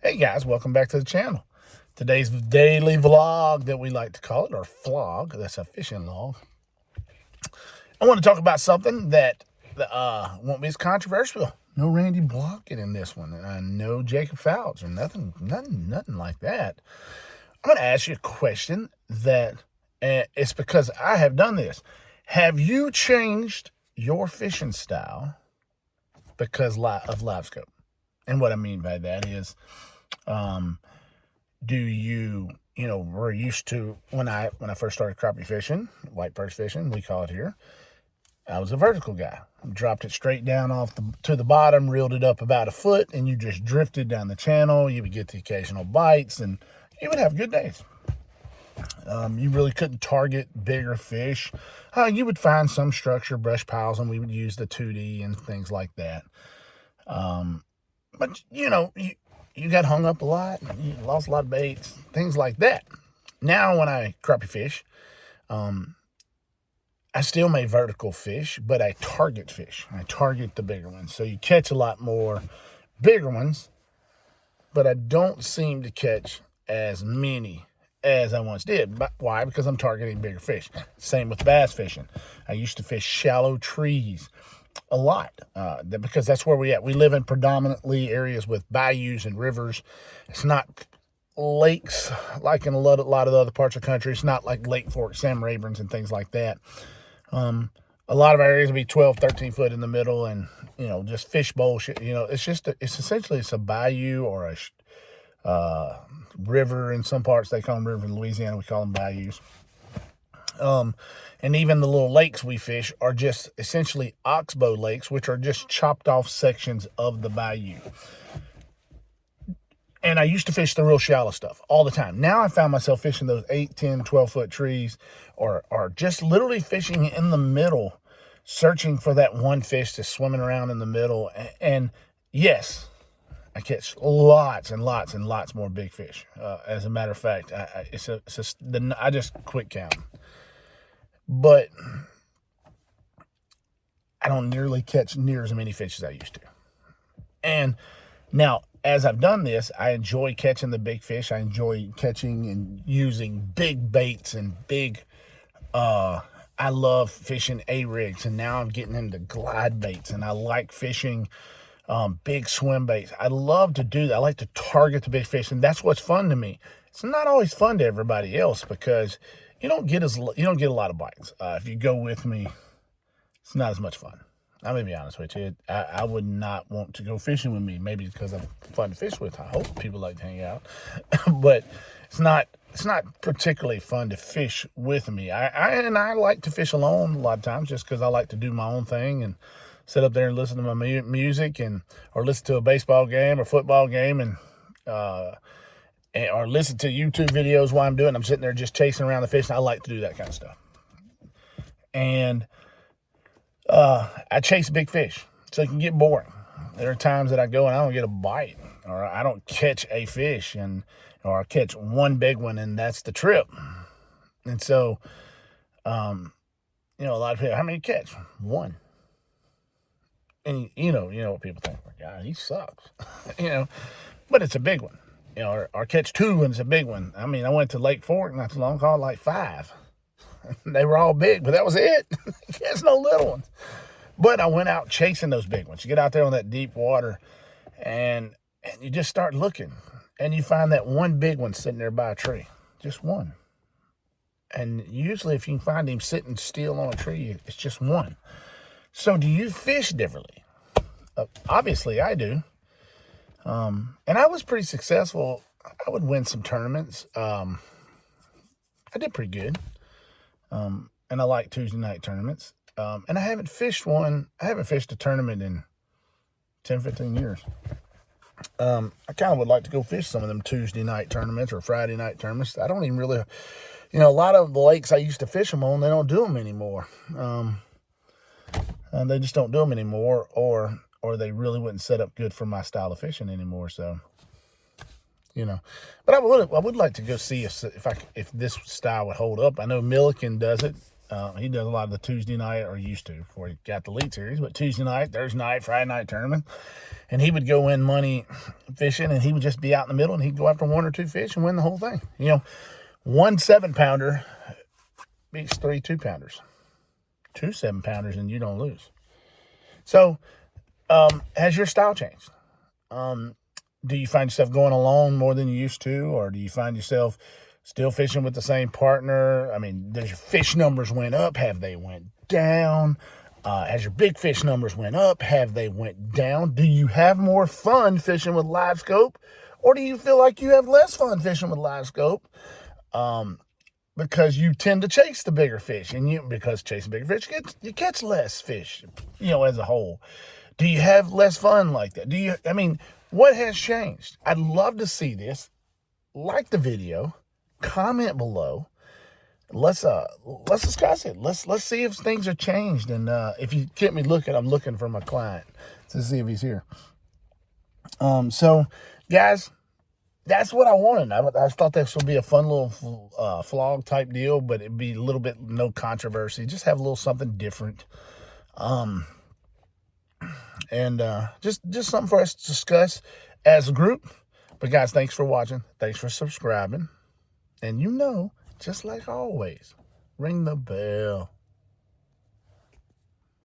Hey guys, welcome back to the channel. Today's daily vlog that we like to call it, or vlog, that's a fishing log. I want to talk about something that won't be as controversial. No Randy Blockett in this one, and no Jacob Fouts or nothing like that. I'm going to ask you a question that it's because I have done this. Have you changed your fishing style because of Livescope? And what I mean by that is, do you we're used to, when I first started crappie fishing, white perch fishing, we call it here, I was a vertical guy. Dropped it straight down to the bottom, reeled it up about a foot, and you just drifted down the channel. You would get the occasional bites, and you would have good days. You really couldn't target bigger fish. You would find some structure, brush piles, and we would use the 2D and things like that. But, you got hung up a lot, you lost a lot of baits, things like that. Now, when I crappie fish, I still may vertical fish, but I target fish. I target the bigger ones. So you catch a lot more bigger ones, but I don't seem to catch as many as I once did. But why? Because I'm targeting bigger fish. Same with bass fishing. I used to fish shallow trees a lot, because that's where we at. We live in predominantly areas with bayous and rivers. It's not lakes like in a lot of the other parts of the country. It's not like Lake Fork, Sam Rayburn's, and things like that. A lot of our areas will be 12, 13 foot in the middle, and just fish bowl shit. It's essentially a bayou or a river. In some parts they call them river. In Louisiana we call them bayous. And even the little lakes we fish are just essentially oxbow lakes, which are just chopped off sections of the bayou. And I used to fish the real shallow stuff all the time. Now I found myself fishing those 8, 10, 12-foot trees, or just literally fishing in the middle, searching for that one fish that's swimming around in the middle. And yes, I catch lots and lots and lots more big fish. As a matter of fact, I just quit counting. But I don't nearly catch near as many fish as I used to. And now, as I've done this, I enjoy catching the big fish. I enjoy catching and using big baits and big, I love fishing A-rigs, and now I'm getting into glide baits, and I like fishing big swim baits. I love to do that. I like to target the big fish, and that's what's fun to me. It's not always fun to everybody else, because you don't get a lot of bites. If you go with me, it's not as much fun. I'm going to be honest with you. I would not want to go fishing with me, maybe because I'm fun to fish with. I hope people like to hang out. But it's not particularly fun to fish with me. I like to fish alone a lot of times, just because I like to do my own thing and sit up there and listen to my music, or listen to a baseball game or football game, and or listen to YouTube videos while I'm doing it. I'm sitting there just chasing around the fish, and I like to do that kind of stuff. And I chase big fish, so it can get boring. There are times that I go and I don't get a bite, or I don't catch a fish, or I catch one big one, and that's the trip. And so, a lot of people, how many catch? One. And you know what people think, like, God, he sucks. But it's a big one. Or catch two and it's a big one. I mean, I went to Lake Fork not too long ago, caught like 5. They were all big, but that was it. There's no little ones. But I went out chasing those big ones. You get out there on that deep water, and you just start looking, and you find that one big one sitting there by a tree. Just one. And usually if you can find him sitting still on a tree, it's just one. So do you fish differently? Obviously I do. And I was pretty successful. I would win some tournaments. I did pretty good. And I like Tuesday night tournaments. And I haven't fished a tournament in 10, 15 years. I kind of would like to go fish some of them Tuesday night tournaments or Friday night tournaments. I don't even really, a lot of the lakes I used to fish them on, they don't do them anymore. And they just don't do them anymore, or they really wouldn't set up good for my style of fishing anymore. So, but I would like to go see if this style would hold up. I know Milliken does it. He does a lot of the Tuesday night, or used to before he got the Elite Series, but Tuesday night, Thursday night, Friday night tournament. And he would go win money fishing, and he would just be out in the middle, and he'd go after 1 or 2 fish and win the whole thing. You know, 1 7-pounder beats 3 2-pounders. 2 7-pounders, and you don't lose. So, has your style changed? Do you find yourself going alone more than you used to, or do you find yourself still fishing with the same partner? I mean, does your fish numbers went up? Have they went down? As your big fish numbers went up, have they went down? Do you have more fun fishing with Livescope, or do you feel like you have less fun fishing with Livescope? Because you tend to chase the bigger fish, and because chasing bigger fish, you catch less fish, as a whole. Do you have less fun like that? What has changed? I'd love to see this. Like the video, comment below. Let's discuss it. Let's see if things have changed. And if you get me looking, I'm looking for my client to see if he's here. So guys, that's what I wanted. I thought this would be a fun little vlog type deal, but it'd be a little bit no controversy. Just have a little something different. And just something for us to discuss as a group. But guys, thanks for watching. Thanks for subscribing. And just like always, ring the bell.